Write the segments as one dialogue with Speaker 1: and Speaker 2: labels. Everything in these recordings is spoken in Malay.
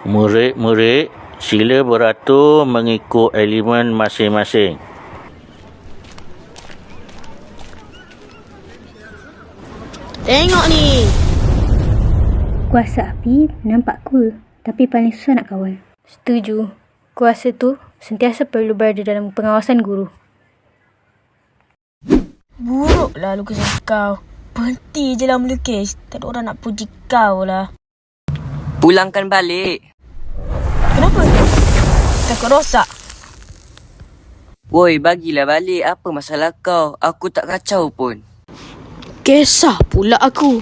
Speaker 1: Murid-murid, sila beratur mengikut elemen masing-masing.
Speaker 2: Tengok ni.
Speaker 3: Kuasa api nampak cool, tapi paling susah nak kawal. Setuju. Kuasa tu sentiasa perlu berada dalam pengawasan guru.
Speaker 2: Buruklah lukisan kau. Berhenti je lah melukis. Tak ada orang nak puji kau lah.
Speaker 4: Pulangkan balik.
Speaker 2: Kenapa? Takut rosak.
Speaker 4: Woi, bagilah balik. Apa masalah kau? Aku tak kacau pun.
Speaker 2: Kisah pula aku.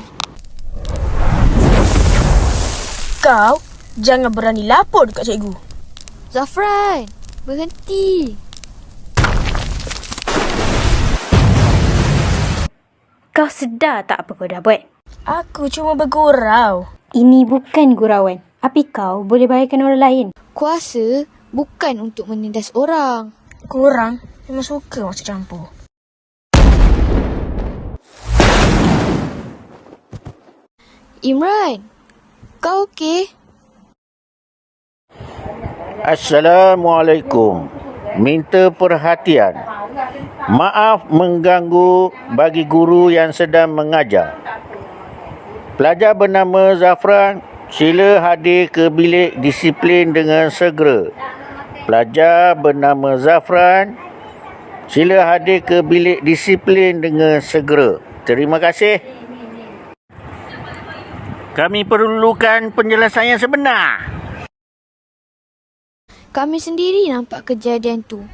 Speaker 2: Kau jangan berani lapor dekat cikgu.
Speaker 5: Zafran, berhenti.
Speaker 3: Kau sedar tak apa kau dah buat?
Speaker 2: Aku cuma bergurau.
Speaker 3: Ini bukan gurauan. Api kau boleh bahayakan orang lain.
Speaker 5: Kuasa bukan untuk menindas orang.
Speaker 2: Korang memang suka masuk campur.
Speaker 5: Imran, kau okey?
Speaker 1: Assalamualaikum. Minta perhatian. Maaf mengganggu bagi guru yang sedang mengajar. Pelajar bernama Zafran, sila hadir ke bilik disiplin dengan segera. Pelajar bernama Zafran, sila hadir ke bilik disiplin dengan segera. Terima kasih. Kami perlukan penjelasan yang sebenar.
Speaker 5: Kami sendiri nampak kejadian tu.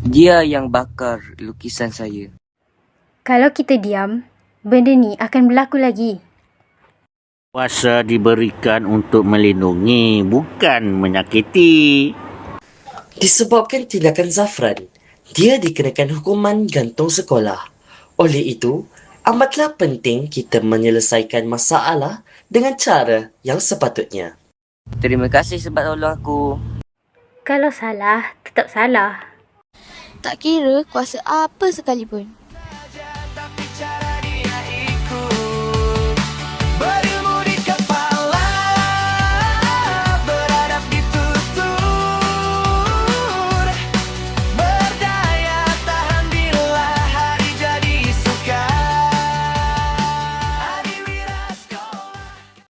Speaker 4: Dia yang bakar lukisan saya.
Speaker 3: Kalau kita diam, benda ni akan berlaku lagi.
Speaker 1: Kuasa diberikan untuk melindungi, bukan menyakiti.
Speaker 6: Disebabkan tindakan Zafran, dia dikenakan hukuman gantung sekolah. Oleh itu, amatlah penting kita menyelesaikan masalah dengan cara yang sepatutnya.
Speaker 4: Terima kasih sebab tolong aku.
Speaker 3: Kalau salah, tetap salah.
Speaker 5: Tak kira kuasa apa sekalipun.